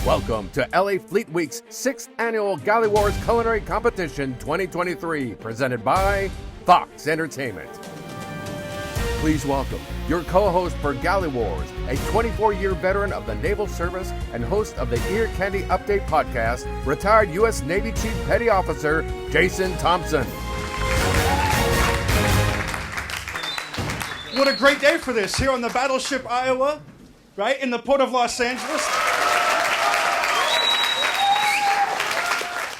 Welcome to LA Fleet Week's 6th Annual Galley Wars Culinary Competition 2023, presented by Fox Entertainment. Please welcome your co-host for Galley Wars, a 24-year veteran of the Naval Service and host of the Ear Candy Update podcast, retired U.S. Navy Chief Petty Officer Jason Thompson. What a great day for this here on the battleship Iowa, right, in the port of Los Angeles.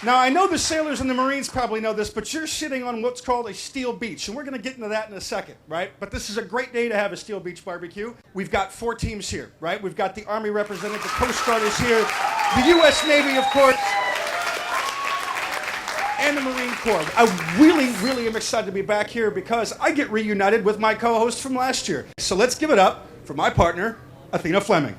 Now, I know the sailors and the Marines probably know this, but you're sitting on what's called a steel beach, and we're going to get into that in a second, right? But this is a great day to have a steel beach barbecue. We've got 4 teams here, right? We've got the Army represented, the Coast Guard is here, the U.S. Navy, of course, and the Marine Corps. I really am excited to be back here because I get reunited with my co-host from last year. So let's give it up for my partner, Athena Fleming.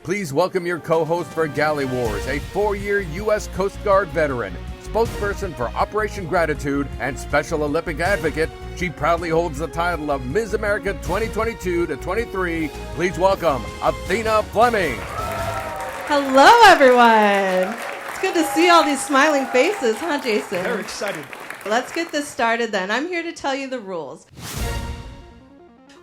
Please welcome your co-host for Galley Wars, a 4-year U.S. Coast Guard veteran, spokesperson for Operation Gratitude, and Special Olympic advocate. She proudly holds the title of Ms. America 2022-23. Please welcome Athena Fleming. Hello, everyone. It's good to see all these smiling faces, huh, Jason? Very excited. Let's get this started then. I'm here to tell you the rules.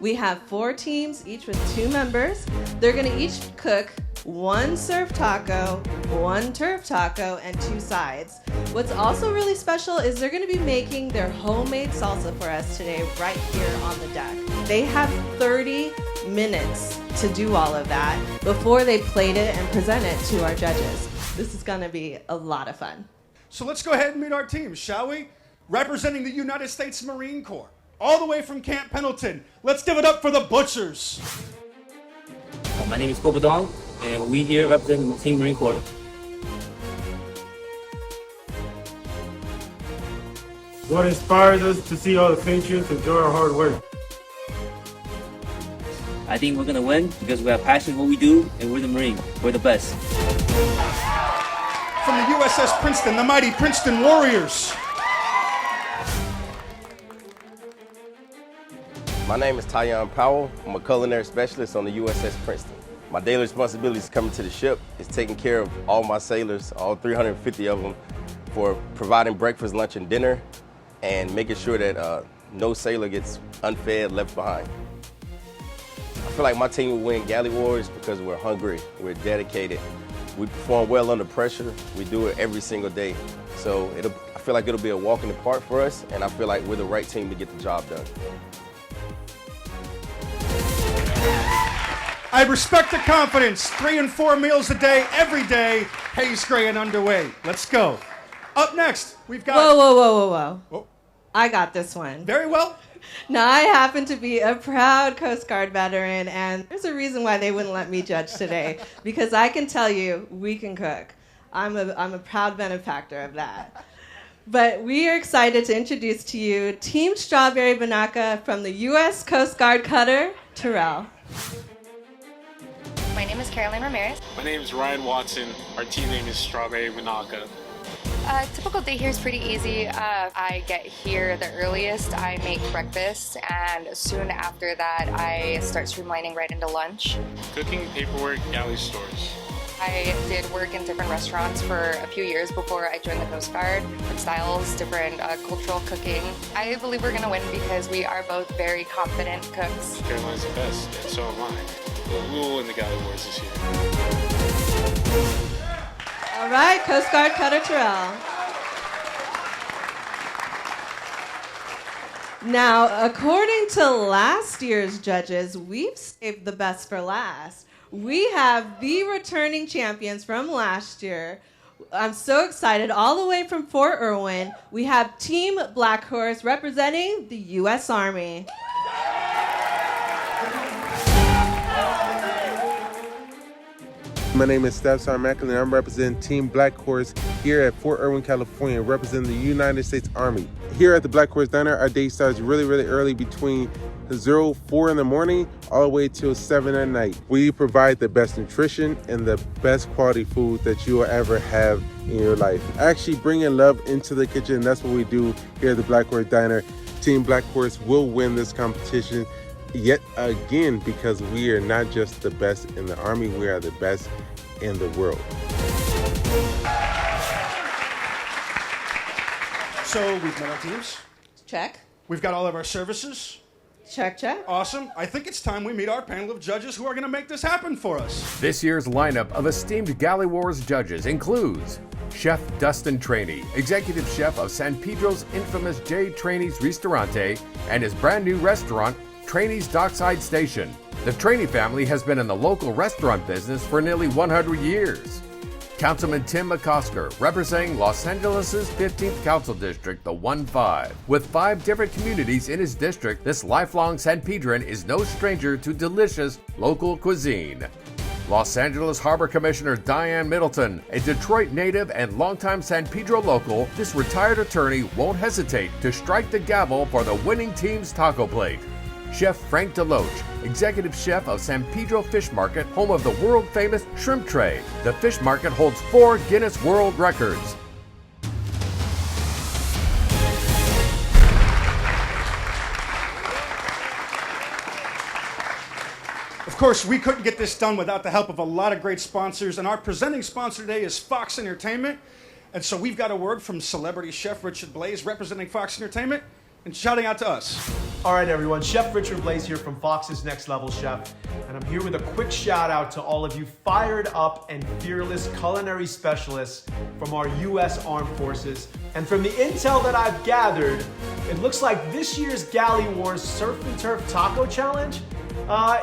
We have 4 teams, each with 2 members. They're going to each cook 1 surf taco, 1 turf taco, and 2 sides. What's also really special is they're going to be making their homemade salsa for us today right here on the deck. They have 30 minutes to do all of that before they plate it and present it to our judges. This is going to be a lot of fun. So let's go ahead and meet our teams, shall we? Representing the United States Marine Corps, all the way from Camp Pendleton. Let's give it up for the Butchers. My name is Koba Dong, and we here representing the Team Marine Corps. What inspires us to see all the Patriots enjoy our hard work? I think we're going to win because we have passion in what we do, and we're the Marine. We're the best. From the USS Princeton, the mighty Princeton Warriors. My name is Tyon Powell. I'm a culinary specialist on the USS Princeton. My daily responsibilities coming to the ship is taking care of all my sailors, all 350 of them, for providing breakfast, lunch, and dinner, and making sure that no sailor gets unfed, left behind. I feel like my team will win Galley Wars because we're hungry, we're dedicated, we perform well under pressure, we do it every single day. So I feel like it'll be a walk in the park for us, and I feel like we're the right team to get the job done. I respect the confidence. 3 and 4 meals a day, every day. Hayes Gray and underway. Let's go. Up next, we've got... Whoa. Oh, I got this one. very well. Now, I happen to be a proud Coast Guard veteran, and there's a reason why they wouldn't let me judge today, because I can tell you we can cook. I'm a proud benefactor of that. But we are excited to introduce to you Team Strawberry Banaka from the U.S. Coast Guard cutter, Terrell. My name is Caroline Ramirez. My name is Ryan Watson. Our team name is Strawberry Manaka. Typical day here is pretty easy. I get here the earliest. I make breakfast, and soon after that, I start streamlining right into lunch. Cooking, paperwork, galley stores. I did work in different restaurants for a few years before I joined the Coast Guard. Different styles, different cultural cooking. I believe we're going to win because we are both very confident cooks. Caroline's the best, and so am I. We will win the Galley Wars this year. All right, Coast Guard cutter Terrell. Now, according to last year's judges, we've saved the best for last. We have the returning champions from last year. I'm so excited. All the way from Fort Irwin, we have Team Black Horse representing the U.S. Army. My name is Staff Sergeant Macklin, and I'm representing Team Black Horse here at Fort Irwin, California, representing the United States Army. Here at the Black Horse Diner, our day starts really early between 4 in the morning all the way till 7 at night. We provide the best nutrition and the best quality food that you will ever have in your life. Actually bringing love into the kitchen, that's what we do here at the Black Horse Diner. Team Black Horse will win this competition yet again because we are not just the best in the Army, we are the best in the world. So we've met our teams. Check. We've got all of our services. Check, check. Awesome. I think it's time we meet our panel of judges who are going to make this happen for us. This year's lineup of esteemed Galley Wars judges includes Chef Dustin Trainey, executive chef of San Pedro's infamous J. Trainey's Ristorante and his brand new restaurant, Trainey's Dockside Station. The Trainey family has been in the local restaurant business for nearly 100 years. Councilman Tim McCosker, representing Los Angeles' 15th Council District, the 1-5. With 5 different communities in his district, this lifelong San Pedran is no stranger to delicious local cuisine. Los Angeles Harbor Commissioner Diane Middleton, a Detroit native and longtime San Pedro local, this retired attorney won't hesitate to strike the gavel for the winning team's taco plate. Chef Frank DeLoach, executive chef of San Pedro Fish Market, home of the world-famous shrimp tray. The fish market holds 4 Guinness World Records. Of course, we couldn't get this done without the help of a lot of great sponsors, and our presenting sponsor today is Fox Entertainment. And so we've got a word from celebrity chef Richard Blaze, representing Fox Entertainment, and shouting out to us. All right, everyone. Chef Richard Blaze here from Fox's Next Level Chef, and I'm here with a quick shout out to all of you fired up and fearless culinary specialists from our U.S. Armed Forces. And from the intel that I've gathered, it looks like this year's Galley Wars Surf and Turf Taco Challenge,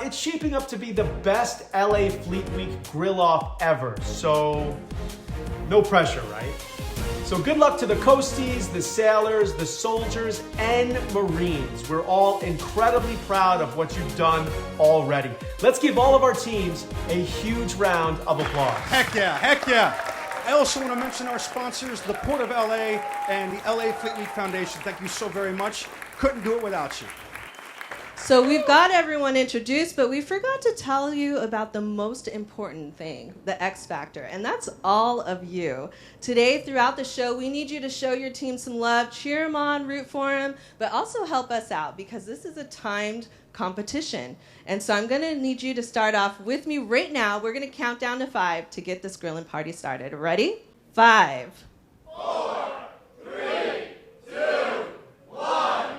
it's shaping up to be the best LA Fleet Week grill-off ever. So, no pressure, right? So good luck to the Coasties, the sailors, the soldiers, and Marines. We're all incredibly proud of what you've done already. Let's give all of our teams a huge round of applause. Heck yeah, heck yeah. I also want to mention our sponsors, the Port of LA and the LA Fleet Week Foundation. Thank you so very much. Couldn't do it without you. So we've got everyone introduced, but we forgot to tell you about the most important thing, the X Factor, and that's all of you. Today, throughout the show, we need you to show your team some love, cheer them on, root for them, but also help us out because this is a timed competition. And so I'm going to need you to start off with me right now. We're going to count down to 5 to get this grilling party started. Ready? 5, 4, 3, 2, 1.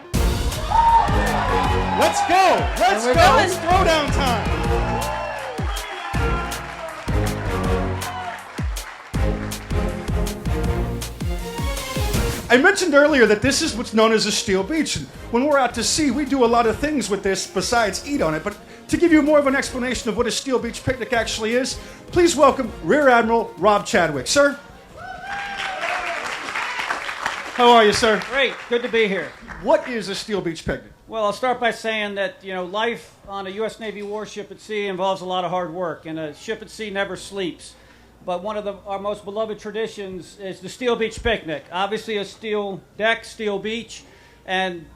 Let's go! Let's go! Going. It's throwdown time! I mentioned earlier that this is what's known as a steel beach. And when we're out to sea, we do a lot of things with this besides eat on it. But to give you more of an explanation of what a steel beach picnic actually is, please welcome Rear Admiral Rob Chadwick. Sir? How are you, sir? Great, good to be here. What is a steel beach picnic? Well, I'll start by saying that, life on a U.S. Navy warship at sea involves a lot of hard work, and a ship at sea never sleeps. But one of our most beloved traditions is the steel beach picnic. Obviously a steel deck, steel beach, and,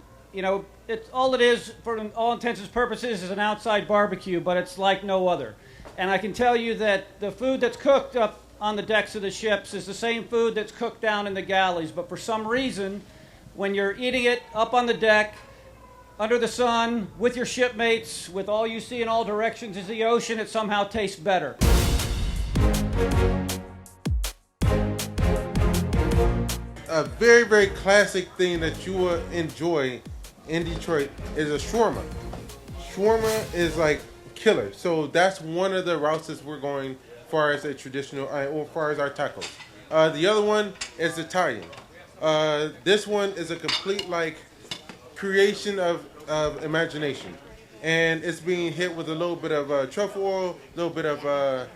all it is, for all intents and purposes, is an outside barbecue, but it's like no other. And I can tell you that the food that's cooked up on the decks of the ships is the same food that's cooked down in the galleys, but for some reason, when you're eating it up on the deck, under the sun, with your shipmates, with all you see in all directions is the ocean, it somehow tastes better. A very, very classic thing that you will enjoy in Detroit is a shawarma. Shawarma is like killer. So that's one of the routes that we're going as far as a traditional, or as far as our tacos. The other one is Italian. This one is a complete creation of imagination, and it's being hit with a little bit of truffle oil, a little bit of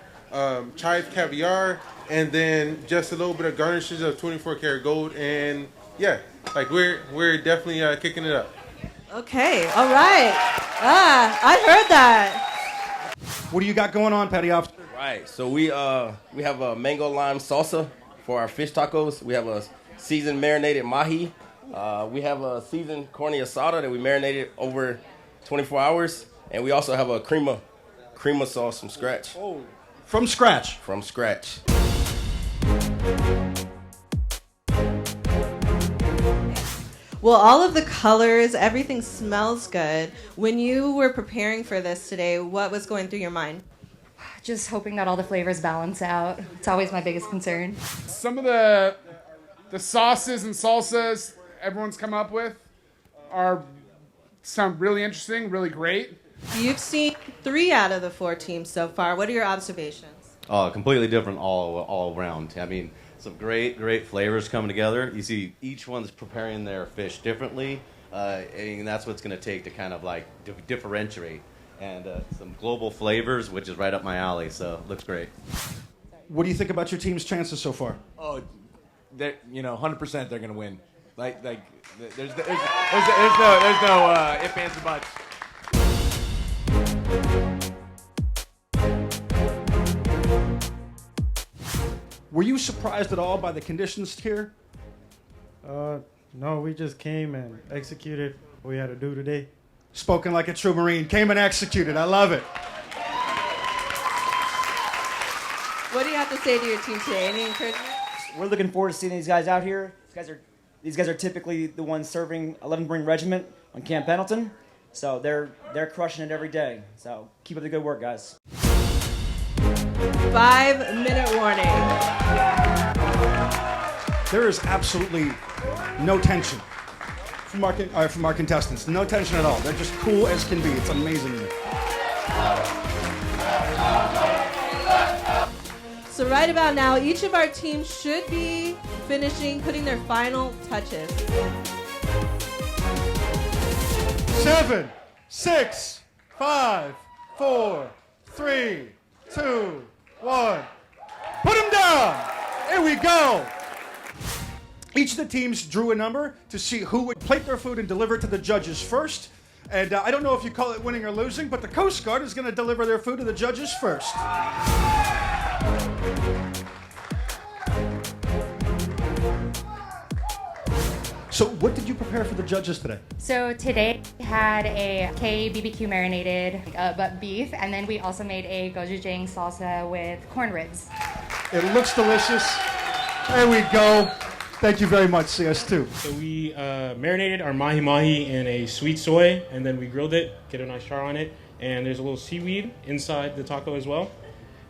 chive caviar, and then just a little bit of garnishes of 24 karat gold, and yeah, we're definitely kicking it up. Okay, all right. I heard that. What do you got going on, Petty Officer? Right, so we have a mango lime salsa for our fish tacos. We have a seasoned marinated mahi. We have a seasoned carne asada that we marinated over 24 hours. And we also have a crema sauce from scratch. Oh, from scratch? From scratch. Well, all of the colors, everything smells good. When you were preparing for this today, what was going through your mind? Just hoping that all the flavors balance out. It's always my biggest concern. Some of the sauces and salsas everyone's come up with sound really interesting, really great. You've seen 3 out of the 4 teams so far. What are your observations? Completely different all around. I mean, some great flavors coming together. You see each one's preparing their fish differently, and that's what's going to take to kind of like differentiate. And some global flavors, which is right up my alley, so looks great. What do you think about your team's chances so far? Oh, 100% they're going to win. Like there's no ifs, ands, or buts. Were you surprised at all by the conditions here? No, we just came and executed what we had to do today. Spoken like a true Marine. Came and executed. I love it. What do you have to say to your team today? Any encouragement? We're looking forward to seeing these guys out here. These guys are typically the ones serving 11th Marine Regiment on Camp Pendleton, so they're crushing it every day. So keep up the good work, guys. 5-minute warning. There is absolutely no tension from our contestants. No tension at all. They're just cool as can be. It's amazing. So right about now, each of our teams should be putting their final touches. 7, 6, 5, 4, 3, 2, 1. Put them down. Here we go. Each of the teams drew a number to see who would plate their food and deliver it to the judges first. And I don't know if you call it winning or losing, but the Coast Guard is going to deliver their food to the judges first. So what did you prepare for the judges today? So today we had a BBQ marinated but beef, and then we also made a gochujang salsa with corn ribs. It looks delicious. There we go. Thank you very much, CS2. So we marinated our mahi-mahi in a sweet soy, and then we grilled it, get a nice char on it, and there's a little seaweed inside the taco as well.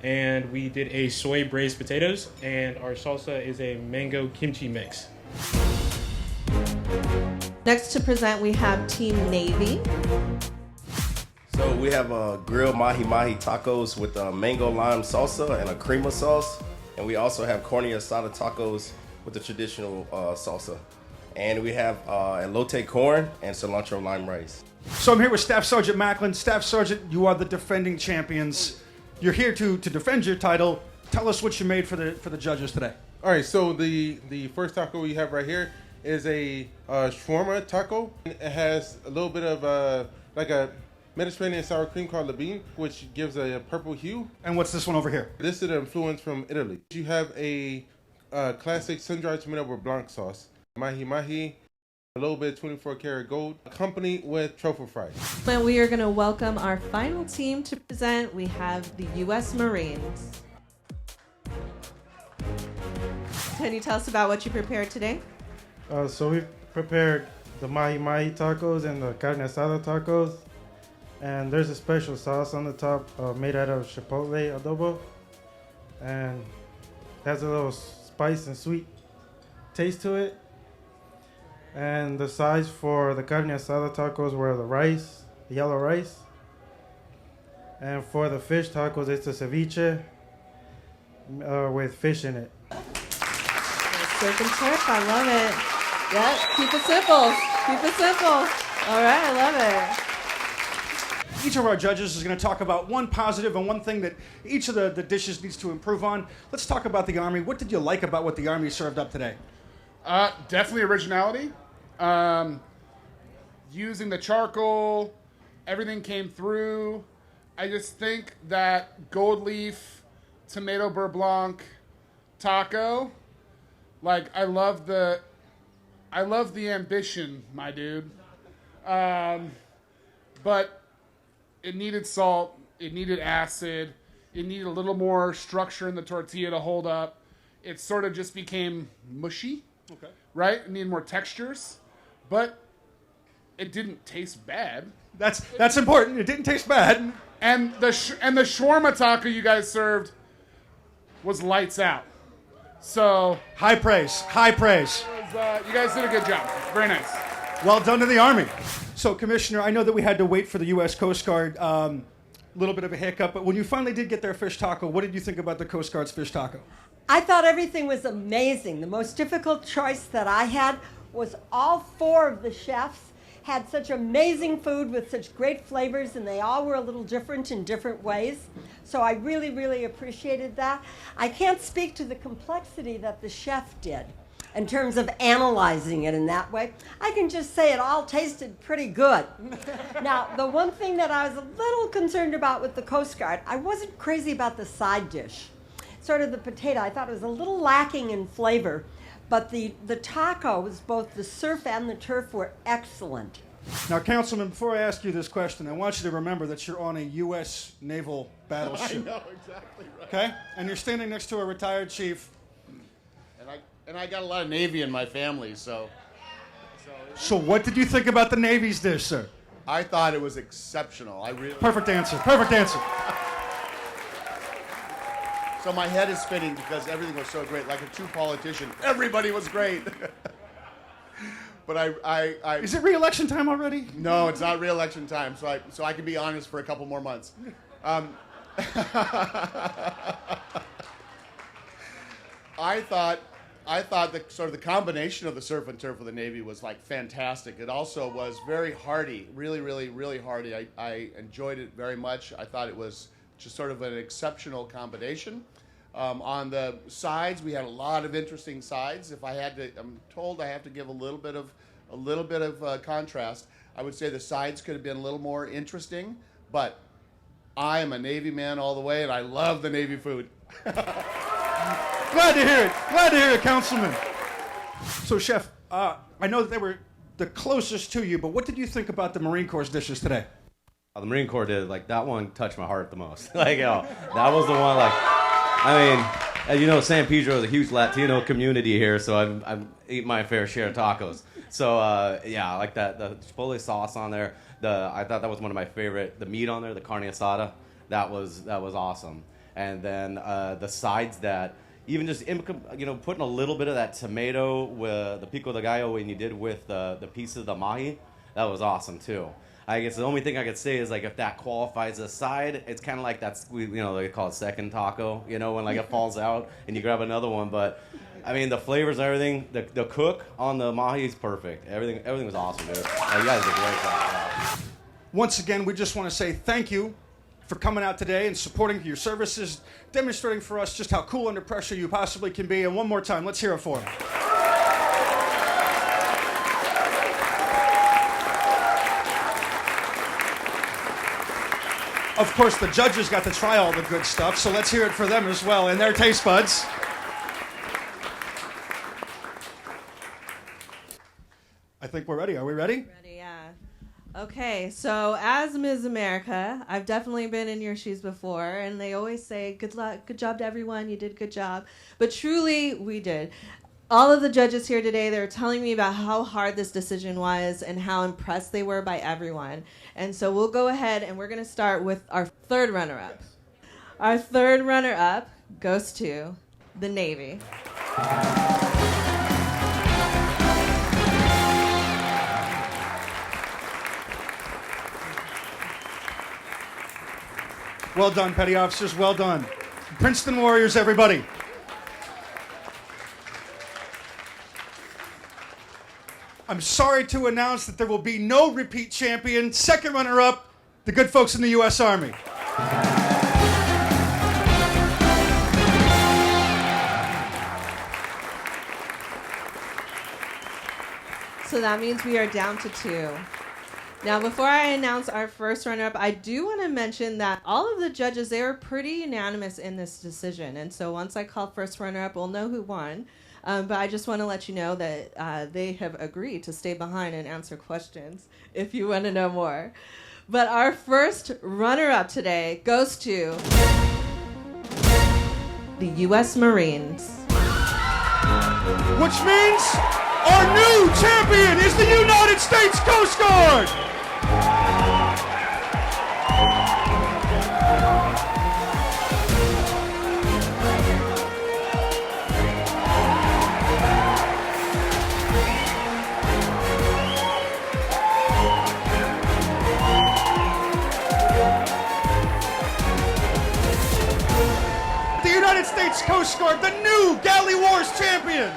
And we did a soy braised potatoes, and our salsa is a mango kimchi mix. Next to present, we have Team Navy. So we have grilled mahi-mahi tacos with mango lime salsa and a cream sauce. And we also have carne asada tacos with the traditional salsa. And we have elote corn and cilantro lime rice. So I'm here with Staff Sergeant Macklin. Staff Sergeant, you are the defending champions. You're here to defend your title. Tell us what you made for the judges today. All right, so the first taco we have right here is a shawarma taco. It has a little bit of like a Mediterranean sour cream called labine, which gives a purple hue. And what's this one over here? This is an influence from Italy. You have a classic sun-dried tomato with blanc sauce, mahi-mahi, a little bit of 24 karat gold, accompanied with truffle fries. And we are going to welcome our final team to present. We have the U.S. Marines. Can you tell us about what you prepared today? So we prepared the mahi-mahi tacos and the carne asada tacos. And there's a special sauce on the top made out of chipotle adobo. And has a little spice and sweet taste to it. And the sides for the carne asada tacos were the rice, the yellow rice. And for the fish tacos, it's a ceviche with fish in it. Surf and turf, I love it. Yep, keep it simple. Keep it simple. All right, I love it. Each of our judges is going to talk about one positive and one thing that each of the dishes needs to improve on. Let's talk about the Army. What did you like about what the Army served up today? Definitely originality. Using the charcoal, everything came through. I just think that gold leaf, tomato beurre blanc taco, like I love the ambition, my dude. But it needed salt, it needed acid, it needed a little more structure in the tortilla to hold up. It sort of just became mushy, okay, right? It needed more textures, but it didn't taste bad. That's important. It didn't taste bad. And the shawarma taco you guys served was lights out. So high praise, high praise. You guys did a good job. Very nice. Well done to the Army. So, Commissioner, I know that we had to wait for the U.S. Coast Guard. A little bit of a hiccup, but when you finally did get their fish taco, what did you think about the Coast Guard's fish taco? I thought everything was amazing. The most difficult choice that I had was all 4 of the chefs had such amazing food with such great flavors, and they all were a little different in different ways. So I really, really appreciated that. I can't speak to the complexity that the chef did in terms of analyzing it in that way. I can just say it all tasted pretty good. Now, the one thing that I was a little concerned about with the Coast Guard, I wasn't crazy about the side dish. Sort of the potato, I thought it was a little lacking in flavor. But the tacos, both the surf and the turf, were excellent. Now, Councilman, before I ask you this question, I want you to remember that you're on a U.S. naval battleship. I know, exactly right. Okay? And you're standing next to a retired chief. And I got a lot of Navy in my family, so. So what did you think about the Navy's dish, sir? I thought it was exceptional. I really. Perfect answer. Perfect answer. So my head is spinning because everything was so great. Like a true politician, everybody was great. But I Is it re-election time already? No, it's not re-election time. So I can be honest for a couple more months. I thought that sort of the combination of the surf and turf with the Navy was like fantastic. It also was very hearty, really, really, really hearty. I enjoyed it very much. I thought it was just sort of an exceptional combination. On the sides, we had a lot of interesting sides. If I had to, I'm told I have to give a little bit of contrast. I would say the sides could have been a little more interesting, but I am a Navy man all the way, and I love the Navy food. Glad to hear it. Glad to hear it, Councilman. So, Chef, I know that they were the closest to you, but what did you think about the Marine Corps dishes today? The Marine Corps did, like, that one touched my heart the most. Like, that was the one, like, I mean, as you know, San Pedro is a huge Latino community here, so I've eaten my fair share of tacos. So, yeah, I like that, the chipotle sauce on there. I thought that was one of my favorite. The meat on there, the carne asada, that was awesome. And then the sides that, even just, putting a little bit of that tomato with the pico de gallo when you did with the piece of the mahi, that was awesome too. I guess the only thing I could say is, like, if that qualifies as a side, it's kind of like they call it second taco, when like it falls out and you grab another one. But I mean, the flavors and everything, the cook on the mahi is perfect. Everything was awesome, dude. You guys did a great job. Once again, we just want to say thank you for coming out today and supporting your services, demonstrating for us just how cool under pressure you possibly can be. And one more time, let's hear it for them. Of course, the judges got to try all the good stuff, so let's hear it for them as well and their taste buds. I think we're ready. Are we ready? Ready, yeah. Okay, so as Ms. America, I've definitely been in your shoes before, and they always say, good luck, good job to everyone, you did a good job. But truly, we did. All of the judges here today, they were telling me about how hard this decision was and how impressed they were by everyone. And so we'll go ahead and we're going to start with our third runner-up. Our third runner-up goes to the Navy. Well done, petty officers, well done. Princeton Warriors, everybody. I'm sorry to announce that there will be no repeat champion. Second runner-up, the good folks in the U.S. Army. So that means we are down to 2. Now, before I announce our first runner-up, I do want to mention that all of the judges, they were pretty unanimous in this decision. And so once I call first runner-up, we'll know who won. But I just want to let you know that they have agreed to stay behind and answer questions if you want to know more. But our first runner-up today goes to the U.S. Marines. Which means our new champion is the United States Coast Guard! United States Coast Guard, the new Galley Wars champion.